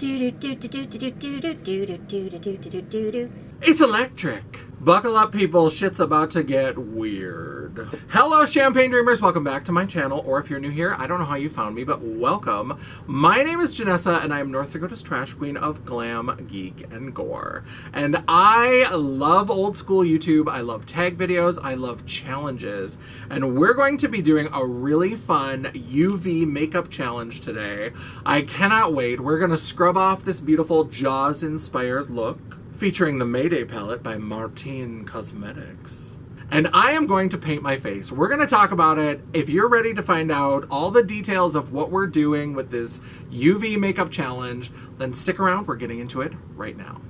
It's electric. Buckle up, people. Shit's about to get weird. Hello, Champagne Dreamers. Welcome back to my channel. Or if you're new here, I don't know how you found me, but welcome. My name is Janessa, and I am North Dakota's trash queen of glam, geek, and gore. And I love old school YouTube. I love tag videos. I love challenges. And we're going to be doing a really fun UV makeup challenge today. I cannot wait. We're going to scrub off this beautiful Jaws-inspired look, featuring the Mayday palette by Martine Cosmetics. And I am going to paint my face. We're going to talk about it. If you're ready to find out all the details of what we're doing with this UV makeup challenge, then stick around. We're getting into it right now.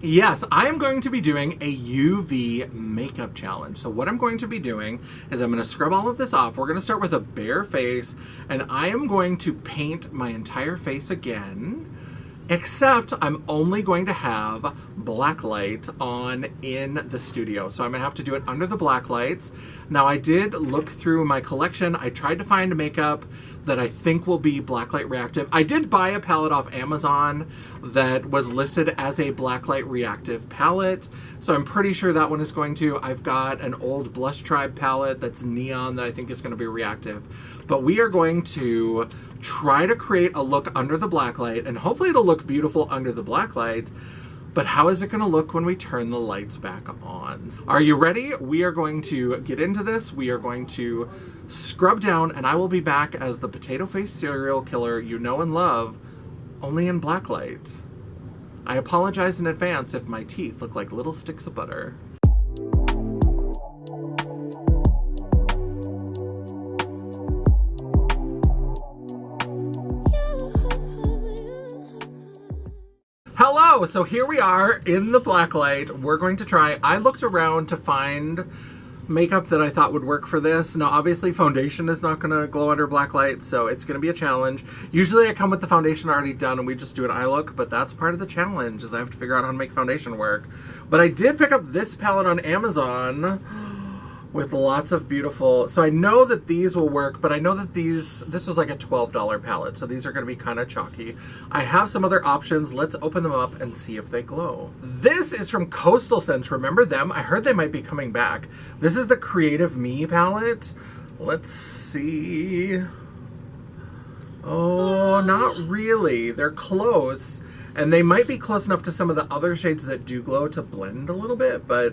Yes, I am going to be doing a UV makeup challenge. So what I'm going to be doing is I'm going to scrub all of this off. We're going to start with a bare face, and I am going to paint my entire face again, except I'm only going to have Blacklight on in the studio. So I'm going to have to do it under the Blacklights. Now, I did look through my collection. I tried to find makeup that I think will be Blacklight reactive. I did buy a palette off Amazon that was listed as a Blacklight reactive palette, so I'm pretty sure that one is going to. I've got an old Blush Tribe palette that's neon that I think is going to be reactive. But we are going to try to create a look under the Blacklight, and hopefully it'll look beautiful under the Blacklight. But how is it going to look when we turn the lights back on? Are you ready? We are going to get into this. We are going to scrub down, and I will be back as the potato face serial killer you know and love, only in Blacklight. I apologize in advance if my teeth look like little sticks of butter. Hello, so here we are in the Blacklight. We're going to try, I looked around to find makeup that I thought would work for this. Now, obviously, foundation is not going to glow under Blacklight, so it's going to be a challenge. Usually, I come with the foundation already done, and we just do an eye look, but that's part of the challenge, is I have to figure out how to make foundation work. But I did pick up this palette on Amazon with lots of beautiful, so I know that these will work, but I know that this was like a $12 palette, so these are going to be kind of chalky. I have some other options. Let's open them up and see if they glow. This is from Coastal Scents. Remember them? I heard they might be coming back. This is the Creative Me palette. Let's see. Oh, not really. They're close, and they might be close enough to some of the other shades that do glow to blend a little bit, but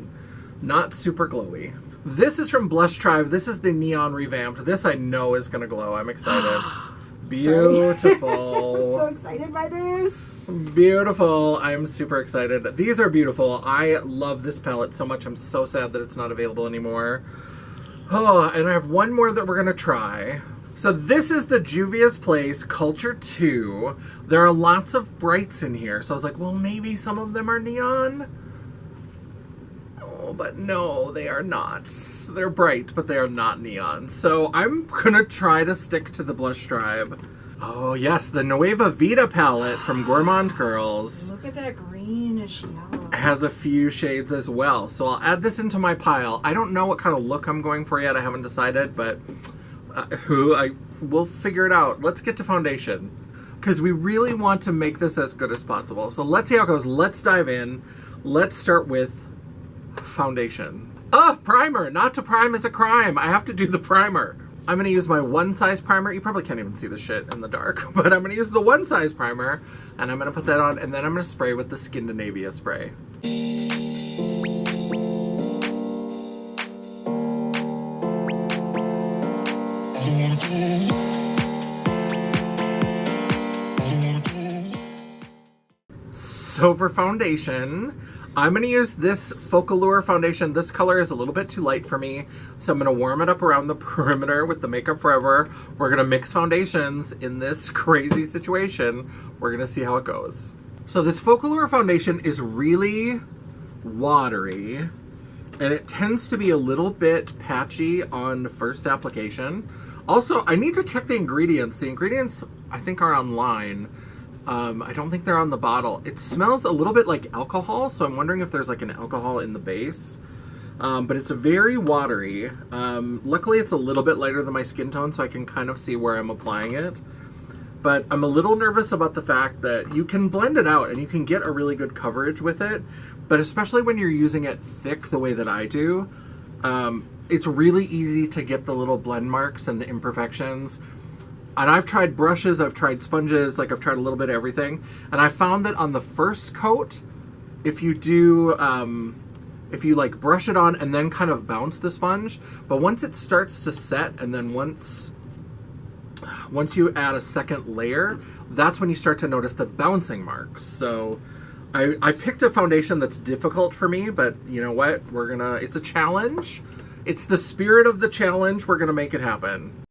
not super glowy. This is from Blush Tribe. This is the neon revamped. This I know is going to glow. I'm excited. Beautiful. I'm so excited by this. Beautiful. I'm super excited. These are beautiful. I love this palette so much. I'm so sad that it's not available anymore. Oh, and I have one more that we're going to try. So this is the Juvia's Place Culture 2. There are lots of brights in here. So I was like, well, maybe some of them are neon. But no, they are not. They're bright, but they are not neon. So I'm gonna try to stick to the Blush Tribe. Oh yes, the Nueva Vida palette from Gourmand Girls. Look at that greenish yellow. Has a few shades as well. So I'll add this into my pile. I don't know what kind of look I'm going for yet. I haven't decided, but we'll figure it out. Let's get to foundation, because we really want to make this as good as possible. So let's see how it goes. Let's dive in. Let's start with foundation. Primer. Not to prime is a crime. I have to do the primer. I'm going to use my one size primer. You probably can't even see the shit in the dark, but I'm going to use the one size primer, and I'm going to put that on, and then I'm going to spray with the Skindinavia spray. So for foundation, I'm going to use this Focallure foundation. This color is a little bit too light for me, so I'm going to warm it up around the perimeter with the Makeup Forever. We're going to mix foundations in this crazy situation. We're going to see how it goes. So this Focallure foundation is really watery, and it tends to be a little bit patchy on the first application. Also, I need to check the ingredients. The ingredients, I think, are online. I don't think they're on the bottle. It smells a little bit like alcohol, so I'm wondering if there's like an alcohol in the base. But it's very watery. Luckily, it's a little bit lighter than my skin tone, so I can kind of see where I'm applying it. But I'm a little nervous about the fact that you can blend it out and you can get a really good coverage with it. But especially when you're using it thick the way that I do, it's really easy to get the little blend marks and the imperfections. And I've tried brushes, I've tried sponges, like I've tried a little bit of everything. And I found that on the first coat, if you do, if you like brush it on and then kind of bounce the sponge, but once it starts to set and then once you add a second layer, that's when you start to notice the bouncing marks. So I picked a foundation that's difficult for me, but you know what? It's a challenge. It's the spirit of the challenge. We're gonna make it happen.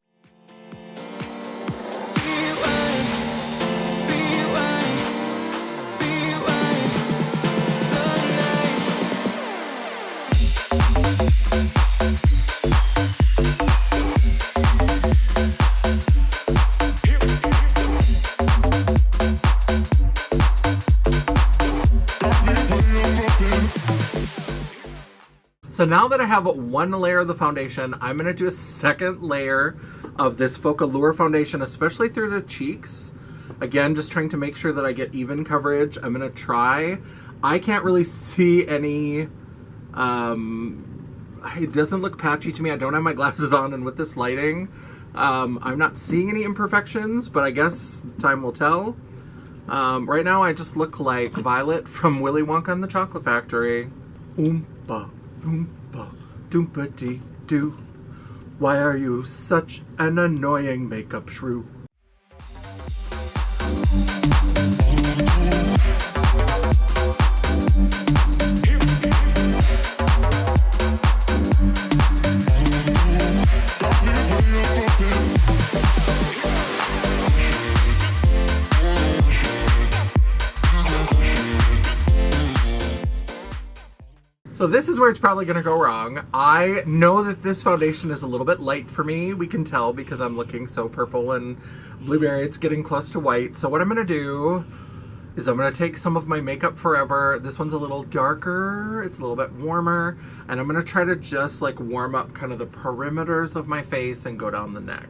So now that I have one layer of the foundation, I'm going to do a second layer of this Focallure foundation, especially through the cheeks. Again, just trying to make sure that I get even coverage. I'm going to try. I can't really see any... it doesn't look patchy to me. I don't have my glasses on, and with this lighting, I'm not seeing any imperfections, but I guess time will tell. Right now, I just look like Violet from Willy Wonka and the Chocolate Factory. Oompa. Oompa, doompity doo. Why are you such an annoying makeup shrew? So this is where it's probably going to go wrong. I know that this foundation is a little bit light for me. We can tell because I'm looking so purple and blueberry. It's getting close to white. So what I'm going to do is I'm going to take some of my Makeup Forever. This one's a little darker. It's a little bit warmer. And I'm going to try to just like warm up kind of the perimeters of my face and go down the neck.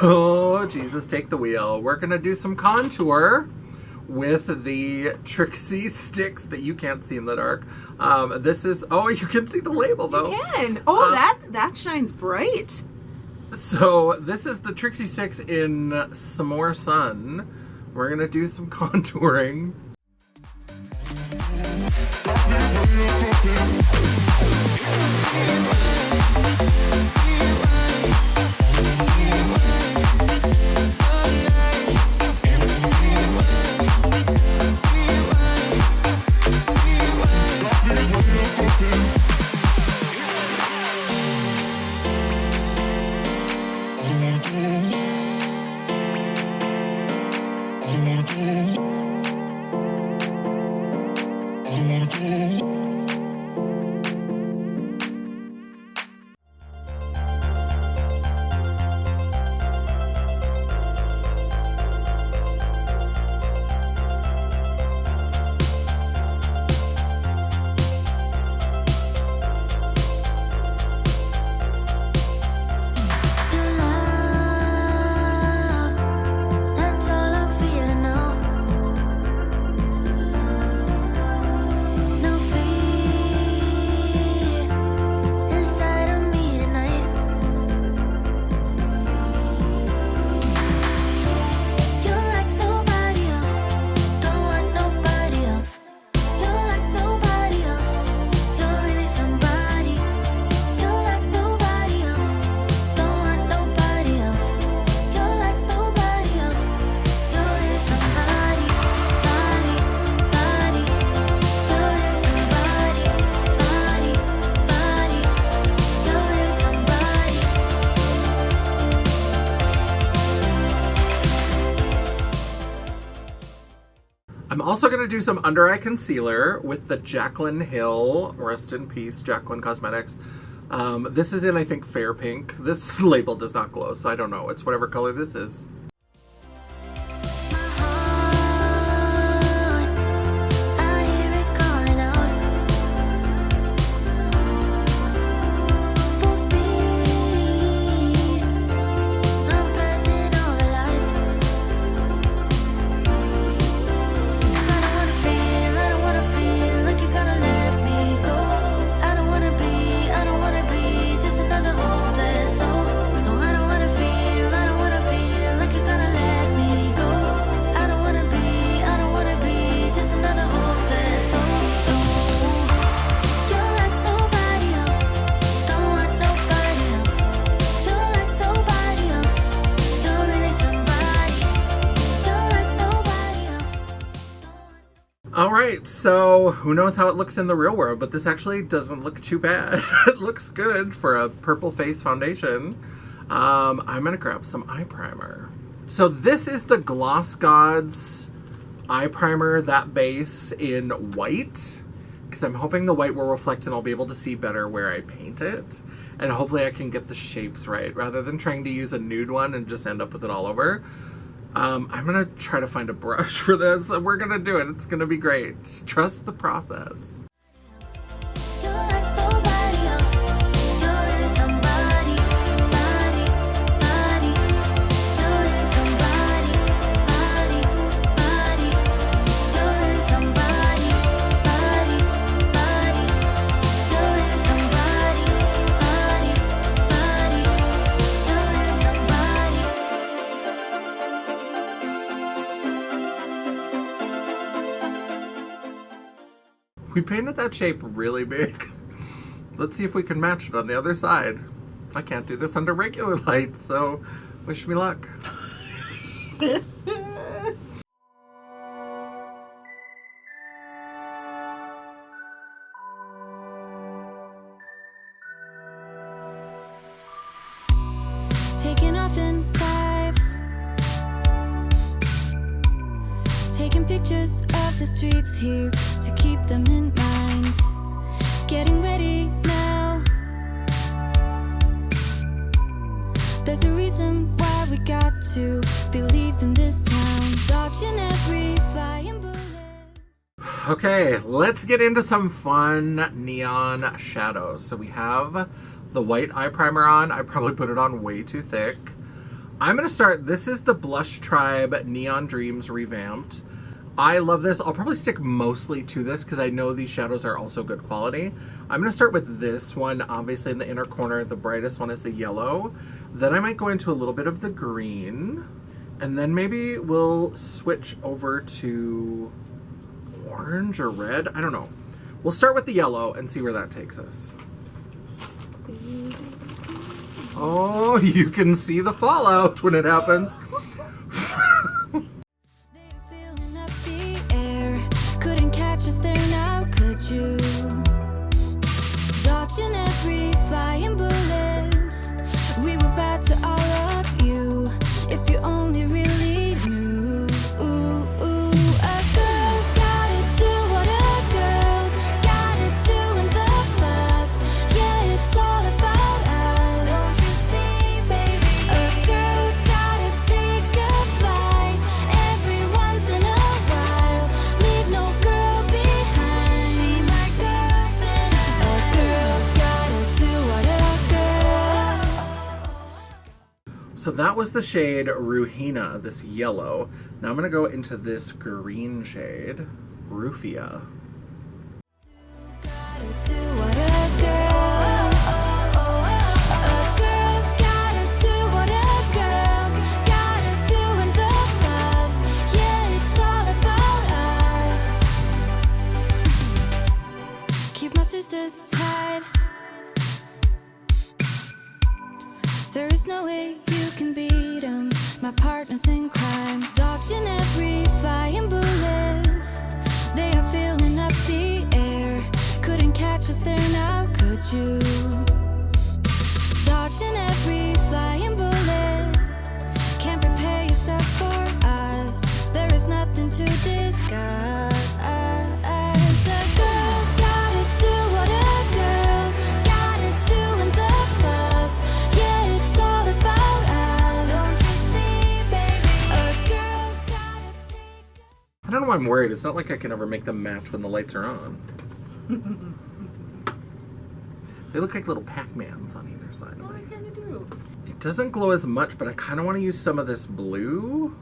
Oh, Jesus, take the wheel. We're going to do some contour with the Trixie sticks that you can't see in the dark. This is... Oh, you can see the label, though. You can. Oh, that shines bright. So, this is the Trixie sticks in some more sun. We're going to do some contouring. also going to do some under eye concealer with the Jaclyn Hill, rest in peace, Jaclyn Cosmetics. This is in, I think, fair pink. This label does not glow, so I don't know. It's whatever color this is. Alright, so who knows how it looks in the real world, but this actually doesn't look too bad. It looks good for a purple face foundation. I'm going to grab some eye primer. So this is the Gloss Gods eye primer, that base in white, because I'm hoping the white will reflect and I'll be able to see better where I paint it. And hopefully I can get the shapes right, rather than trying to use a nude one and just end up with it all over. I'm going to try to find a brush for this, and we're going to do it. It's going to be great. Trust the process. We painted that shape really big. Let's see if we can match it on the other side. I can't do this under regular light, so wish me luck. Taking off in 5, taking pictures of the streets here to keep them in mind. Getting ready now. There's a reason why we got to believe in this town. Dodging every flying bullet. Okay, let's get into some fun neon shadows. So we have the white eye primer on. I probably put it on way too thick. I'm going to start, this is the Blush Tribe Neon Dreams Revamped. I love this. I'll probably stick mostly to this because I know these shadows are also good quality. I'm going to start with this one, obviously in the inner corner. The brightest one is the yellow. Then I might go into a little bit of the green. And then maybe we'll switch over to orange or red. I don't know. We'll start with the yellow and see where that takes us. Oh, you can see the fallout when it happens. Dodging every flying bullet. We were bad to all of you. If you only really knew. A girl's gotta do what a girl's gotta do in the bus. Yeah, it's all about us. Don't you see, baby? A girl's gotta take a flight every once in a while. Leave no girl behind. See my girls and I. A girl's gotta do what a girl's. So that was the shade Ruhina, this yellow. Now I'm going to go into this green shade, Rufia. Gotta do what a girl's. A girl's gotta do what a girl's gotta do in the bus. Yeah, it's all about us. Keep my sisters tied. There is no way you can beat 'em. My partners in crime, dodging every flying bullet. They are filling up the air. Couldn't catch us there now, could you? Dodging every flying bullet. Can't prepare yourself for us. There is nothing to discuss. why I'm worried. It's not like I can ever make them match when the lights are on. They look like little Pac-Mans on either side of Well, me. I tend to do. It doesn't glow as much, but I kind of want to use some of this blue.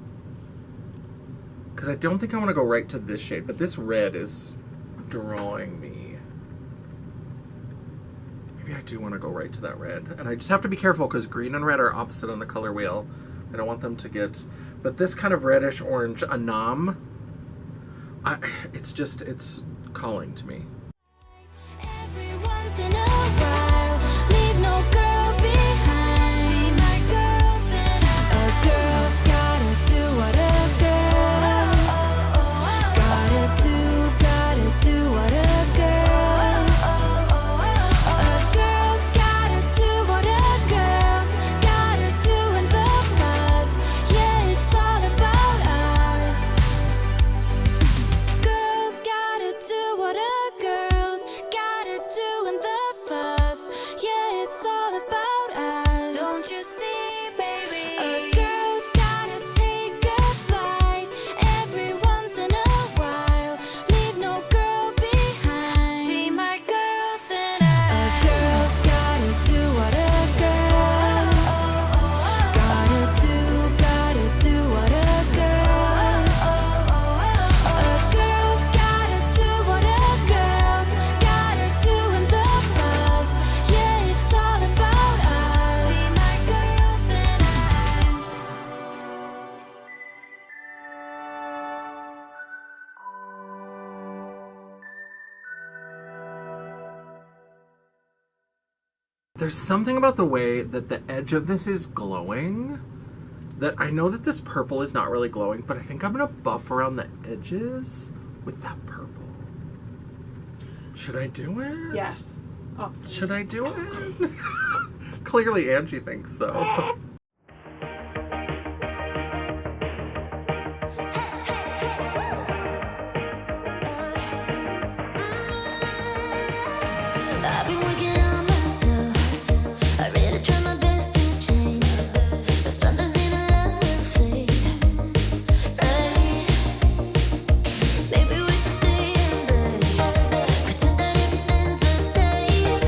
Because I don't think I want to go right to this shade, but this red is drawing me. Maybe I do want to go right to that red. And I just have to be careful because green and red are opposite on the color wheel. I don't want them to get... But this kind of reddish orange, Anam, it's calling to me. Every once in a while, leave no girl behind. See my girls and a girl's gotta do what a girl's gotta do what a girl's. A girl's gotta do what a girl's gotta do in the bus. Yeah, it's all about us. Girls gotta do what a girl's gotta do in the fuss. Yeah, it's all about us. Don't you see, baby? A girl's gotta take a flight every once in a while. Leave no girl behind. See my girls and I. A girl's gotta do what a girl's gotta do what a girl's. A girl's gotta do what a girl's gotta do in the bus. Yeah, it's all about us. See my girls and I. There's something about the way that the edge of this is glowing that I know that this purple is not really glowing, but I think I'm going to buff around the edges with that purple. Should I do it? Yes. Absolutely. Should I do it? Clearly Angie thinks so. I've been working on myself. I really try my best to change, but sometimes in a love fade. Right? Maybe we should stay in bed, pretend that everything's the same,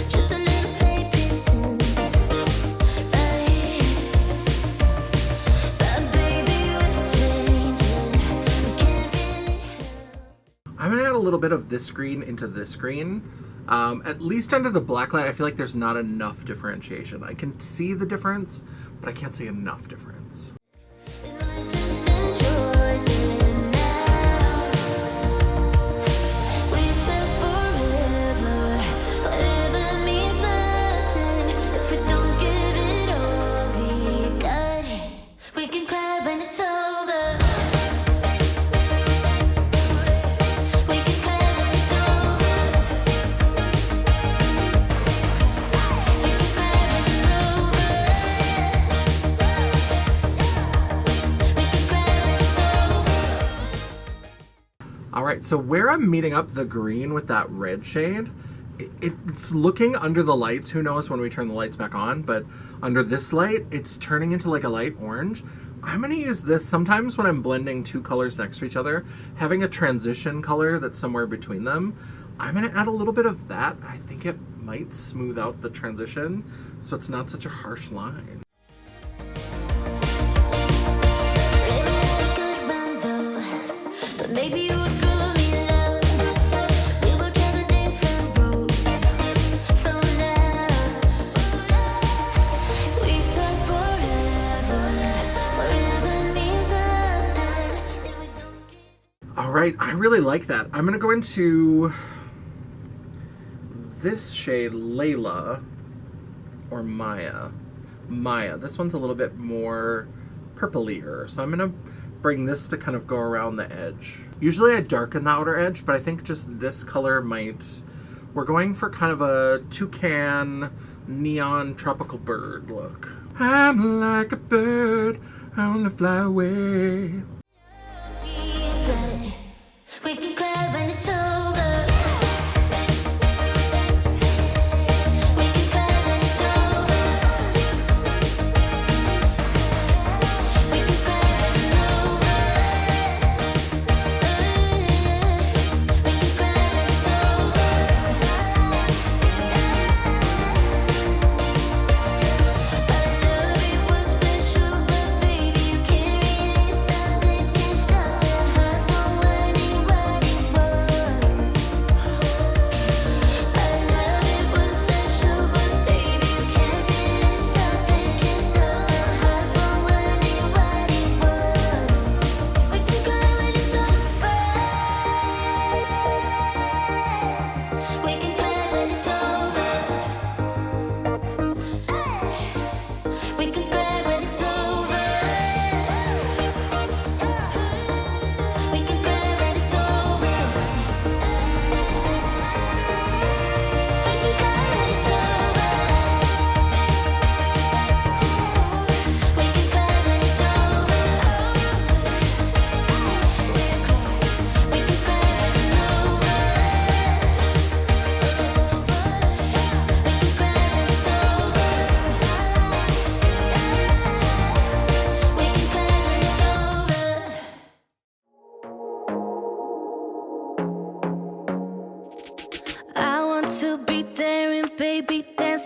just a little play pretend. Right? But baby, we're changing. We can't really help. I'm going to add a little bit of this green into this green. At least under the blacklight, I feel like there's not enough differentiation. I can see the difference, but I can't see enough difference. Just enjoy it now. We said forever, forever means nothing if we don't give it all we got. We can cry when it's over. We can cry when it's over. We can cry when it's over. We can cry when it's over. All right, so where I'm meeting up the green with that red shade, it's looking under the lights. Who knows when we turn the lights back on, but under this light, it's turning into like a light orange. I'm going to use this sometimes when I'm blending two colors next to each other, having a transition color that's somewhere between them. I'm going to add a little bit of that. I think it might smooth out the transition so it's not such a harsh line. Really had a good run though, but maybe you were cruelly loved. We will travel different roads from now. We said forever, forever means nothing if we don't get. All right, I really like that. I'm going to go into this shade, Layla, or Maya. Maya. This one's a little bit more purplier, so I'm going to bring this to kind of go around the edge. Usually I darken the outer edge, but I think just this color might... We're going for kind of a toucan, neon, tropical bird look. I'm like a bird, I want to fly away. We can cry when it's over. We can cry when it's over. We can cry when it's over.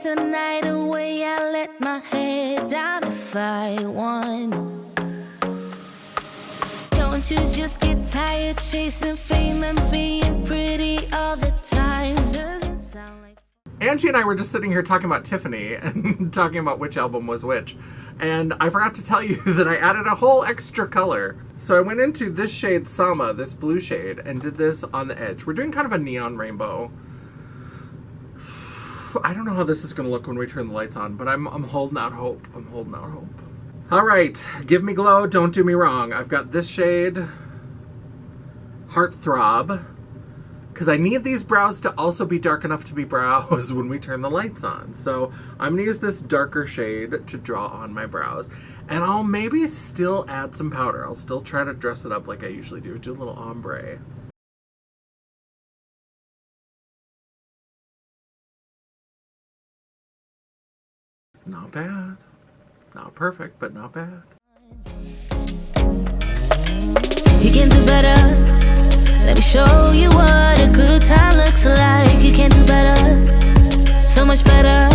the night away. I let my head down if I won. Don't you just get tired chasing fame and being pretty all the time? Doesn't sound like... Angie and I were just sitting here talking about Tiffany and talking about which album was which. And I forgot to tell you that I added a whole extra color. So I went into this shade Sama, this blue shade, and did this on the edge. We're doing kind of a neon rainbow. I don't know how this is going to look when we turn the lights on, but I'm holding out hope. I'm holding out hope. All right, give me glow, don't do me wrong. I've got this shade, Heartthrob, because I need these brows to also be dark enough to be brows when we turn the lights on. So I'm going to use this darker shade to draw on my brows. And I'll maybe still add some powder. I'll still try to dress it up like I usually do. Do a little ombre. Not bad. Not perfect, but not bad. You can do better. Let me show you what a good time looks like. You can do better. So much better.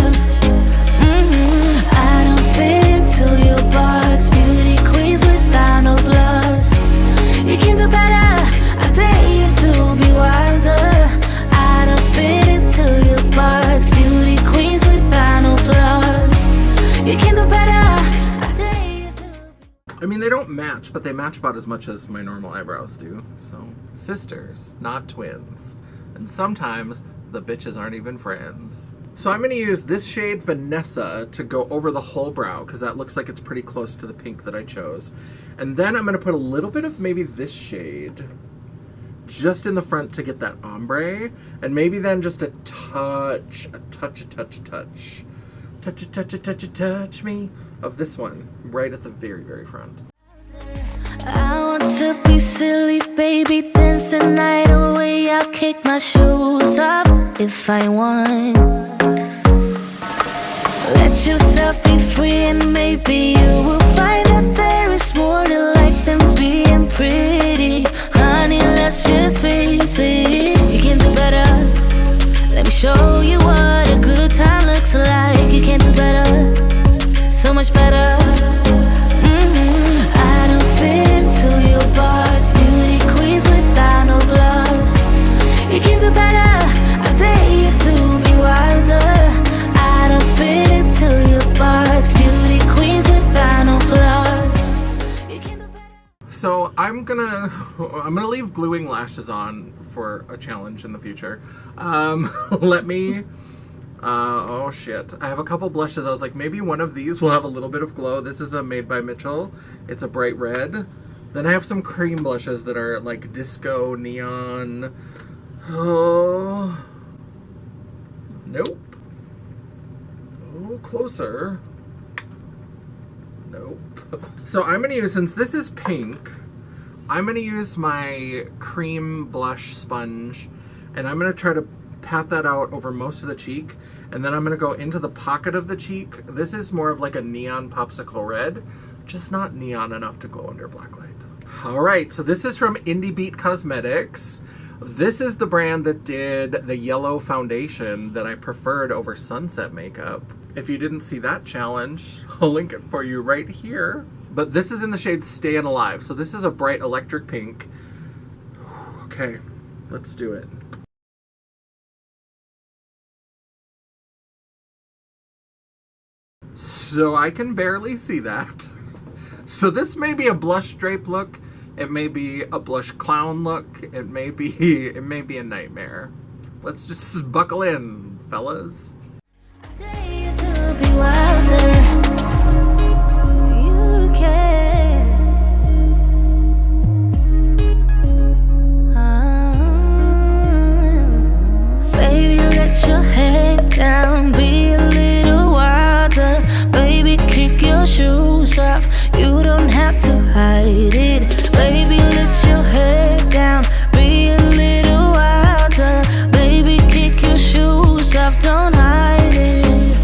I don't fit into your box. Beauty queens without no flaws. You can do better. I dare you to be wilder. I don't fit into your box. Beauty queens without no flaws. You can do better. I dare you to be... I mean, they don't match, but they match about as much as my normal eyebrows do. So, sisters, not twins. And sometimes the bitches aren't even friends. So I'm going to use this shade Vanessa to go over the whole brow, because that looks like it's pretty close to the pink that I chose. And then I'm going to put a little bit of maybe this shade just in the front to get that ombre. And maybe then just a touch me of this one right at the very, very front. I want to be silly, baby, dance the night away. I'll kick my shoes off if I want. Let yourself be free and maybe you will find that there is more to life than being pretty. Honey, let's just face it. You can do better. Let me show you what a good time looks like. You can do better. So much better. I don't fit into your box. Beauty queens without no flaws. You can do better. I dare you to be wilder. I don't fit into your box. Beauty queens without no flaws. You can do better. So I'm gonna leave gluing lashes on for a challenge in the future. Let me... oh shit. I have a couple blushes. I was like, maybe one of these will have a little bit of glow. This is a Made by Mitchell. It's a bright red. Then I have some cream blushes that are like disco, neon. Oh. Nope. Oh, closer. Nope. So I'm gonna use, since this is pink, I'm gonna use my cream blush sponge and I'm gonna try to pat that out over most of the cheek, and then I'm going to go into the pocket of the cheek. This is more of like a neon popsicle red, just not neon enough to glow under blacklight. Alright, so this is from Indie Beat Cosmetics. This is the brand that did the yellow foundation that I preferred over sunset makeup. If you didn't see that challenge, I'll link it for you right here. But this is in the shade Stayin' Alive, so this is a bright electric pink. Okay, let's do it. So I can barely see that. So this may be a blush drape look. It may be a blush clown look. It may be a nightmare. Let's just buckle in, fellas. Baby, let your head down, be a little wilder. Baby, kick your shoes off. You don't have to hide it. Baby, let your head down. Be a little wilder. Baby, kick your shoes off. Don't hide it.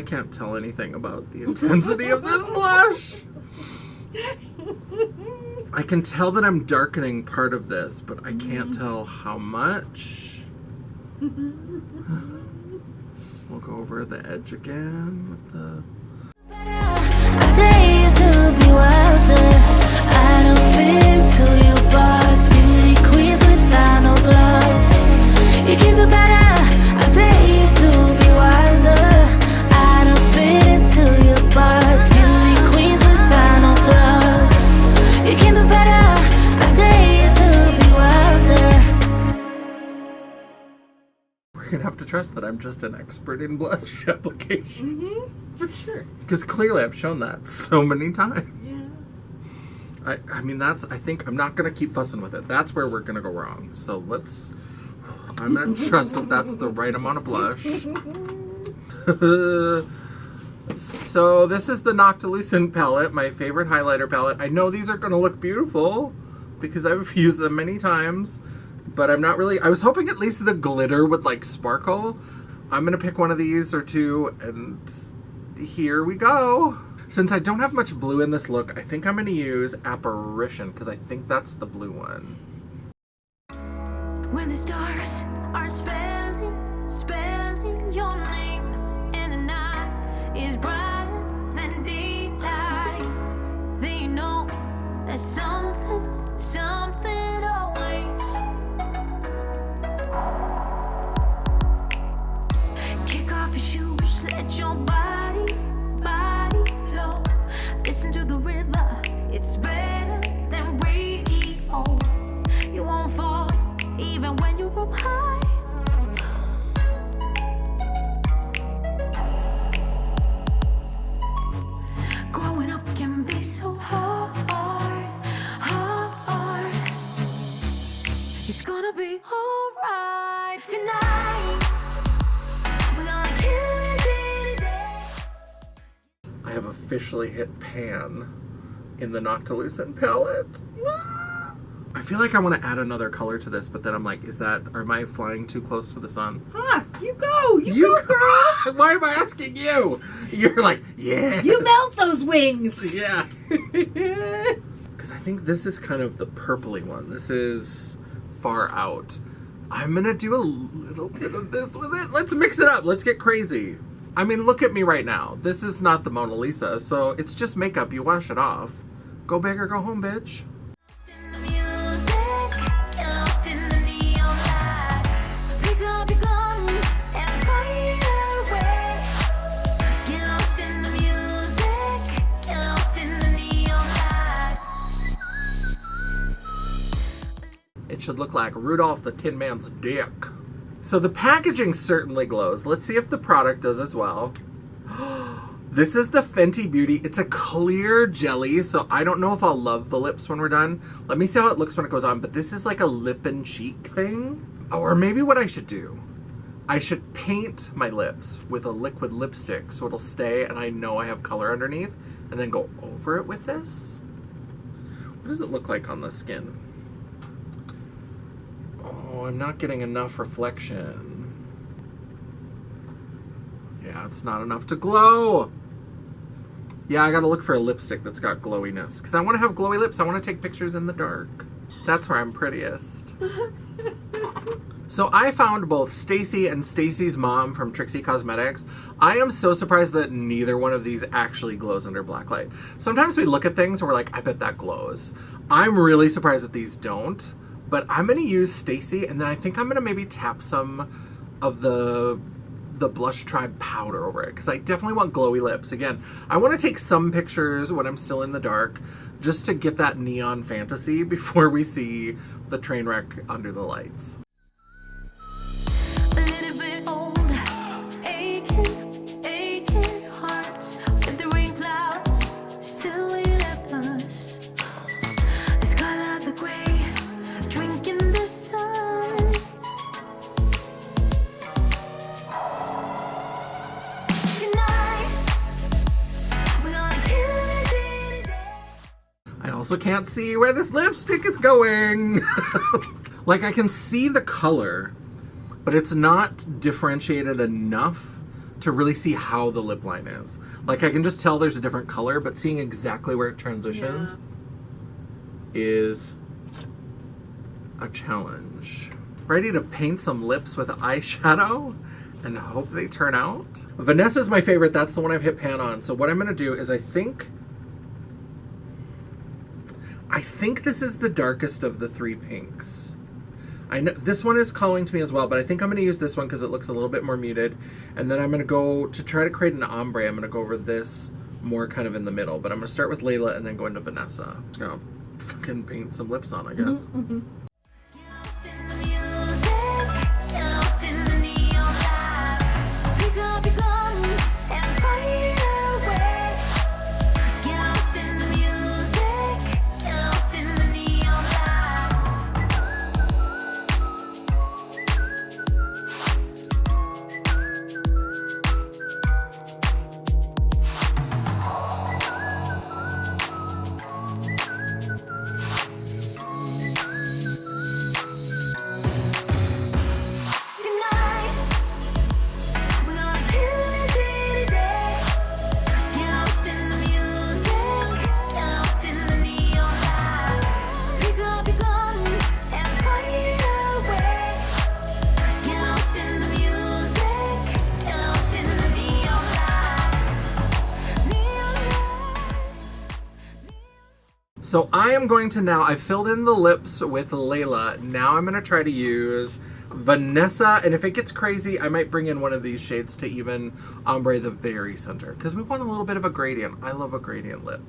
can't tell anything about the intensity of this blush. I can tell that I'm darkening part of this, but I can't tell how much. We'll go over the edge again with the... I dare you to be wilder. I don't fit into your box. Beauty queens without no flaws. You can do better. I dare you to be wilder. I don't fit into your box. Beauty queens without no flaws. You can do better. I dare you to be wilder. We're gonna have to trust that I'm just an expert in blush application. For sure. Because clearly I've shown that so many times. Yeah. I mean, I think I'm not going to keep fussing with it. That's where we're going to go wrong. So I'm going to trust that that's the right amount of blush. So this is the Nocte palette, my favorite highlighter palette. I know these are going to look beautiful because I've used them many times, but I'm not really, I was hoping at least the glitter would like sparkle. I'm going to pick one of these or two, and here we go. Since I don't have much blue in this look, I think I'm going to use Apparition because I think that's the blue one. When the stars are spelling your name, and the night is brighter than daylight, then you know there's something always. Kick off your shoes, let your body flow. Listen to the river, it's better than radio. You won't fall even when you're up high. Growing up can be so hard. It's gonna be alright tonight. We're gonna kill it today. I have officially hit pan in the Nocte palette. I feel like I want to add another color to this, but then I'm like, am I flying too close to the sun? You go, girl. Why am I asking you? You're like, yeah. You melt those wings. Yeah. Because I think this is kind of the purpley one. This is far out. I'm going to do a little bit of this with it. Let's mix it up. Let's get crazy. I mean, look at me right now. This is not the Mona Lisa, so it's just makeup. You wash it off. Go big or go home, bitch. It should look like Rudolph the Tin Man's dick. So the packaging certainly glows. Let's see if the product does as well. This is the Fenty Beauty. It's a clear jelly, so I don't know if I'll love the lips when we're done. Let me see how it looks when it goes on, but this is like a lip and cheek thing. Or maybe what I should do, I should paint my lips with a liquid lipstick so it'll stay and I know I have color underneath, and then go over it with this. What does it look like on the skin? Oh, I'm not getting enough reflection. Yeah, it's not enough to glow. Yeah, I gotta look for a lipstick that's got glowiness. Because I want to have glowy lips. I want to take pictures in the dark. That's where I'm prettiest. So I found both Stacy and Stacy's mom from Trixie Cosmetics. I am so surprised that neither one of these actually glows under Blacklight. Sometimes we look at things and we're like, I bet that glows. I'm really surprised that these don't. But I'm going to use Stacy, and then I think I'm going to maybe tap some of the Blush Tribe powder over it, because I definitely want glowy lips. Again, I want to take some pictures when I'm still in the dark, just to get that neon fantasy before we see the train wreck under the lights. Also can't see where this lipstick is going. Like, I can see the color, but it's not differentiated enough to really see how the lip line is. Like, I can just tell there's a different color, but seeing exactly where it transitions is a challenge. Ready to paint some lips with eyeshadow and hope they turn out? Vanessa's my favorite. That's the one I've hit pan on. So what I'm going to do is I think this is the darkest of the 3 pinks. I know this one is calling to me as well, but I think I'm going to use this one because it looks a little bit more muted. And then I'm going to go to try to create an ombre. I'm going to go over this more kind of in the middle, but I'm going to start with Layla and then go into Vanessa. I'm just going to fucking paint some lips on, I guess. So I am going to now, I filled in the lips with Layla. Now I'm going to try to use Vanessa. And if it gets crazy, I might bring in one of these shades to even ombre the very center. Because we want a little bit of a gradient. I love a gradient lip.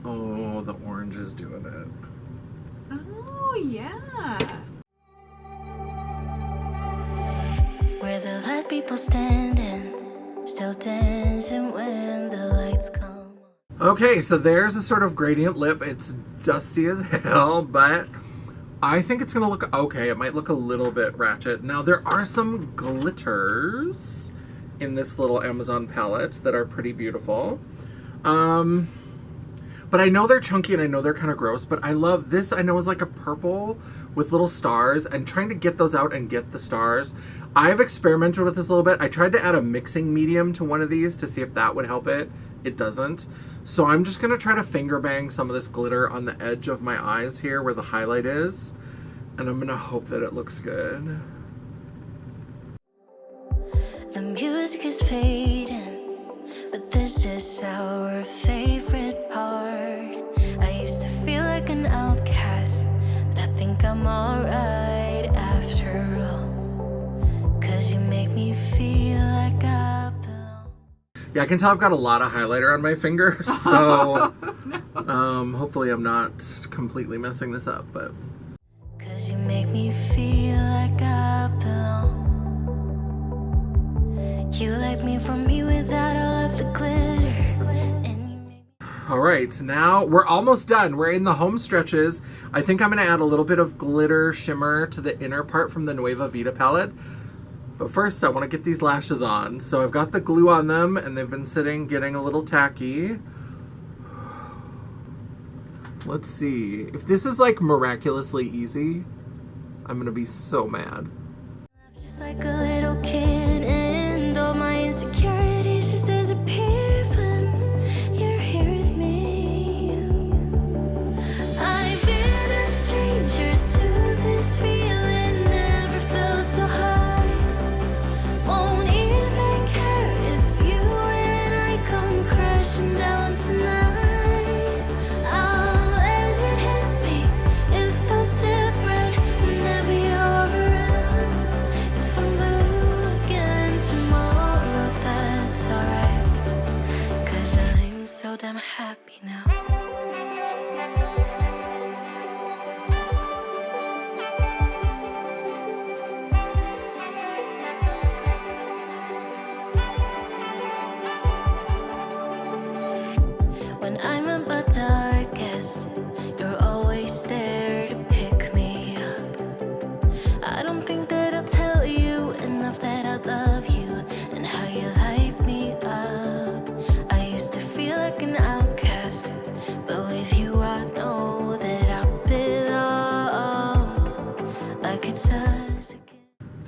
Oh, the orange is doing it. Oh, yeah. Where the last people standing, still dancing when the lights come. Okay, so there's a sort of gradient lip. It's dusty as hell, but I think it's gonna look okay. It might look a little bit ratchet. Now, there are some glitters in this little Amazon palette that are pretty beautiful. But I know they're chunky and I know they're kind of gross, but I love this. I know is like a purple with little stars, and trying to get those out and get the stars. I've experimented with this a little bit. I tried to add a mixing medium to one of these to see if that would help it. It doesn't. So I'm just going to try to finger bang some of this glitter on the edge of my eyes here where the highlight is. And I'm going to hope that it looks good. The music is fading, but this is our favorite part. I used to feel like an outcast, but I think I'm alright after all. 'Cause you make me feel like I belong. Yeah, I can tell I've got a lot of highlighter on my finger, so hopefully I'm not completely messing this up, but... 'Cause you make me feel like I belong. You like me from me without all of the glitter. All right, now we're almost done. We're in the home stretches. I think I'm going to add a little bit of glitter shimmer to the inner part from the Nueva Vida palette. But first, I want to get these lashes on. So I've got the glue on them, and they've been sitting, getting a little tacky. Let's see. If this is like miraculously easy, I'm going to be so mad. Just like a little kid, and all my insecurities just disappear when you're here with me. I've been a stranger to this feeling, never felt so high. Won't even care if you and I come crashing down tonight. I'll let it hit me. It feels different whenever you're around. If I'm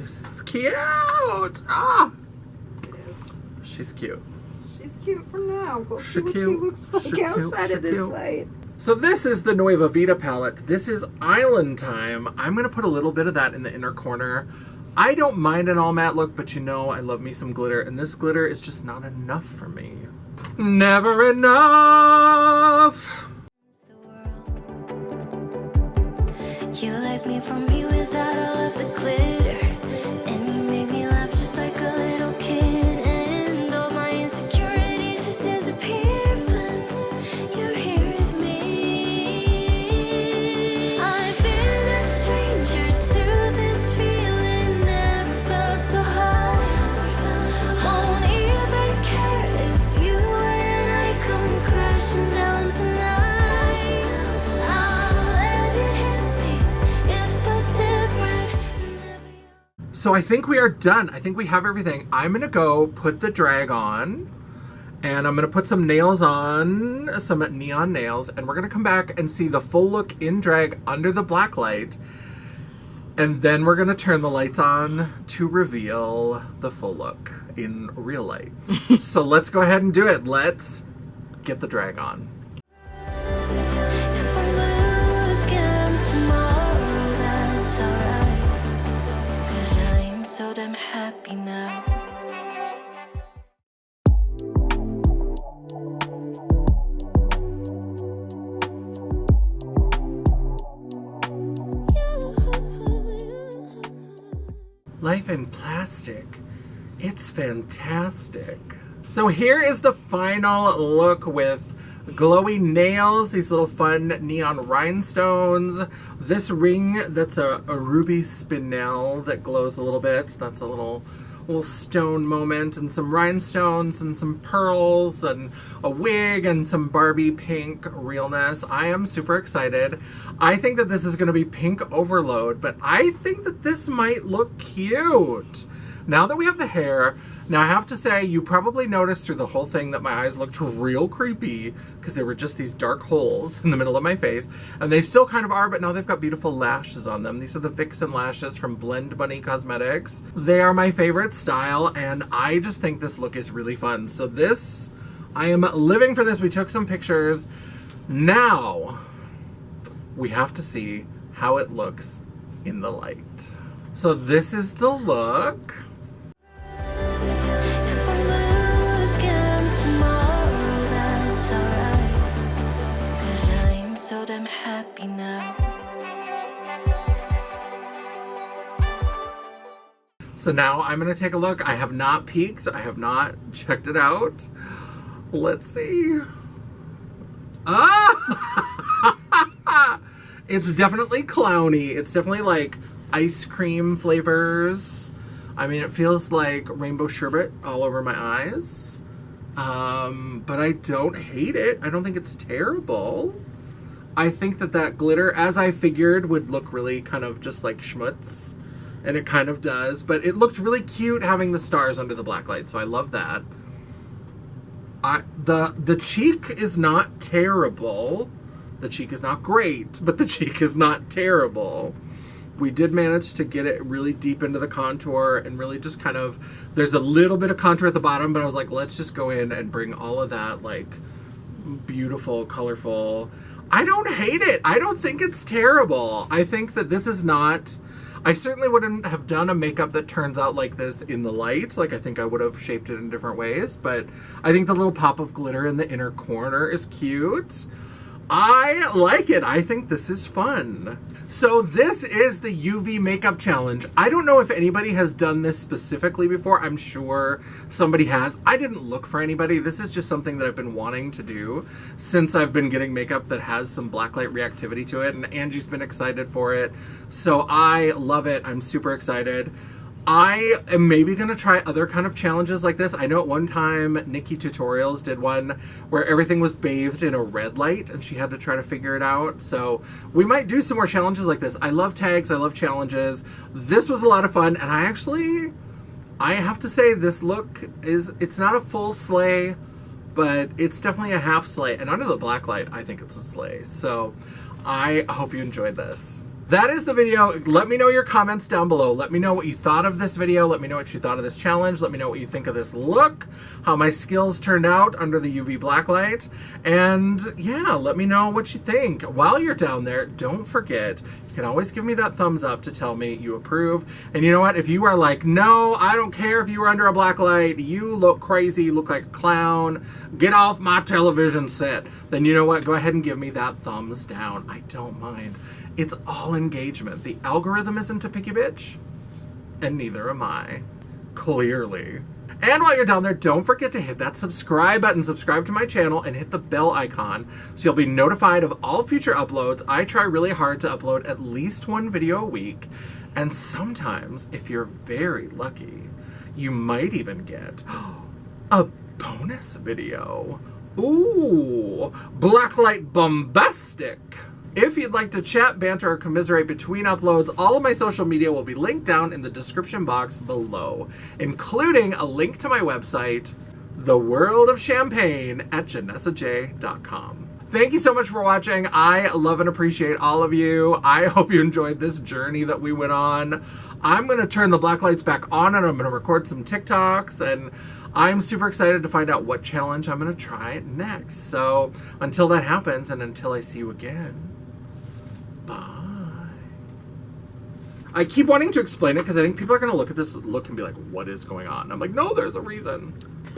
This is cute. Ah, she's cute. She's cute for now. We'll see what she cute. looks like She outside cute. of this light. So this is the Nueva Vida palette. This is Island Time. I'm going to put a little bit of that in the inner corner. I don't mind an all matte look, but you know I love me some glitter, and this glitter is just not enough for me. Never enough! You like me for me without all of the glitter, and you make me laugh just like a little kid, and all my insecurities just disappear when you're here with me. I've been a stranger to this feeling, never felt so high. Won't even care if you and I come crashing down tonight. So I think we are done. I think we have everything. I'm going to go put the drag on, and I'm going to put some nails on, some neon nails, and we're going to come back and see the full look in drag under the black light. And then we're going to turn the lights on to reveal the full look in real light. So let's go ahead and do it. Let's get the drag on. If I'm looking tomorrow, that's alright, 'cause I'm so damn happy now. Life in plastic. It's fantastic. So here is the final look with glowy nails, these little fun neon rhinestones, this ring that's a ruby spinel that glows a little bit. That's a little stone moment, and some rhinestones and some pearls and a wig and some Barbie pink realness. I am super excited. I think that this is going to be pink overload, but I think that this might look cute. Now that we have the hair, now I have to say, you probably noticed through the whole thing that my eyes looked real creepy because they were just these dark holes in the middle of my face, and they still kind of are, but now they've got beautiful lashes on them. These are the Vixen lashes from Blend Bunny Cosmetics. They are my favorite style, and I just think this look is really fun. So this, I am living for this. We took some pictures. Now, we have to see how it looks in the light. So this is the look. If I'm looking tomorrow, that's alright, 'cause I'm so damn happy now. So now I'm going to take a look. I have not peeked. I have not checked it out. Let's see. Ah! It's definitely clowny. It's definitely like ice cream flavors. I mean, it feels like rainbow sherbet all over my eyes. But I don't hate it. I don't think it's terrible. I think that glitter, as I figured, would look really kind of just like schmutz. And it kind of does. But it looked really cute having the stars under the black light. So I love that. The cheek is not terrible. The cheek is not great, but the cheek is not terrible. We did manage to get it really deep into the contour and really just kind of, there's a little bit of contour at the bottom, but I was like, let's just go in and bring all of that like beautiful, colorful. I don't hate it. I don't think it's terrible. I think that this is not, I certainly wouldn't have done a makeup that turns out like this in the light. Like, I think I would have shaped it in different ways, but I think the little pop of glitter in the inner corner is cute. I like it. I think this is fun. So this is the UV makeup challenge. I don't know if anybody has done this specifically before. I'm sure somebody has. I didn't look for anybody. This is just something that I've been wanting to do since I've been getting makeup that has some blacklight reactivity to it, and Angie's been excited for it. So I love it. I'm super excited. I am maybe going to try other kind of challenges like this. I know at one time Nikki Tutorials did one where everything was bathed in a red light and she had to try to figure it out. So we might do some more challenges like this. I love tags. I love challenges. This was a lot of fun. And I have to say this look it's not a full sleigh, but it's definitely a half sleigh. And under the black light, I think it's a sleigh. So I hope you enjoyed this. That is the video. Let me know your comments down below. Let me know what you thought of this video. Let me know what you thought of this challenge. Let me know what you think of this look, how my skills turned out under the UV blacklight. And yeah, let me know what you think. While you're down there, don't forget, you can always give me that thumbs up to tell me you approve. And you know what? If you are like, no, I don't care if you were under a blacklight, you look crazy, you look like a clown, get off my television set, then you know what? Go ahead and give me that thumbs down. I don't mind. It's all engagement. The algorithm isn't a picky bitch, and neither am I. Clearly. And while you're down there, don't forget to hit that subscribe button, subscribe to my channel, and hit the bell icon so you'll be notified of all future uploads. I try really hard to upload at least one video a week, and sometimes, if you're very lucky, you might even get a bonus video. Ooh, Blacklight bombastic. If you'd like to chat, banter, or commiserate between uploads, all of my social media will be linked down in the description box below, including a link to my website, The World of Champagne, at JanessaJ.com. Thank you so much for watching. I love and appreciate all of you. I hope you enjoyed this journey that we went on. I'm going to turn the black lights back on and I'm going to record some TikToks, and I'm super excited to find out what challenge I'm going to try next. So until that happens and until I see you again, bye. I keep wanting to explain it because I think people are going to look at this look and be like, what is going on? I'm like, no, there's a reason.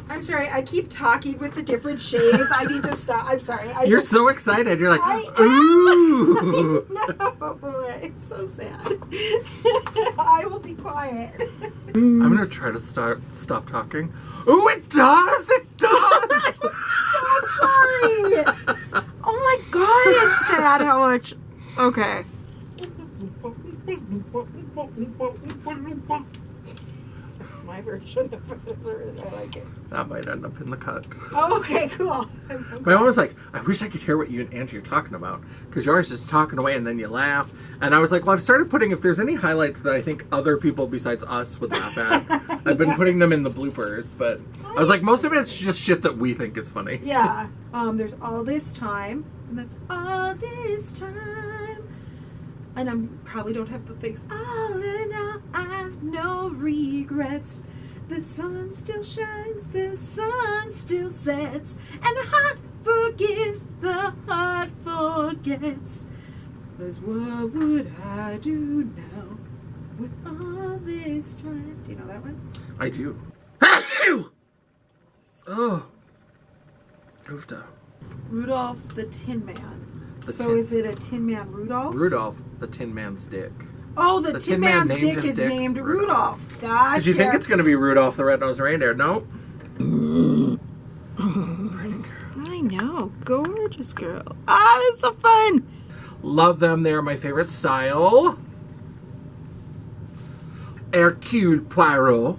I'm sorry, I keep talking with the different shades. I need to stop. I'm sorry. You're so excited. You're like, ooh. No, it's so sad. I will be quiet. I'm going to try to stop talking. Ooh, it does! It does! I'm so sorry. Oh my god, it's sad how much. Okay. That's my version of it. I like it. That might end up in the cut. Oh, okay, cool. My mom was like, I wish I could hear what you and Angie are talking about, because you're always just talking away and then you laugh. And I was like, well, I've started putting, if there's any highlights that I think other people besides us would laugh at, I've been putting them in the bloopers. But I was like, most of it's just shit that we think is funny. Yeah. There's all this time, and that's all this time. And I probably don't have the things. All in all, I've no regrets. The sun still shines, the sun still sets, and the heart forgives, the heart forgets. 'Cause what would I do now with all this time? Do you know that one? I do. Oh. Jontha. Rudolph the Tin Man. The So Tin- is it a Tin Man Rudolph? Rudolph, the Tin Man's dick. Oh, the Tin Man's named dick his is dick named Rudolph. Rudolph. Gotcha. Did you think it's going to be Rudolph the Red-Nosed Reindeer? No. Pretty girl. I know. Gorgeous girl. Ah, that's so fun. Love them. They're my favorite style. Hercule Poirot.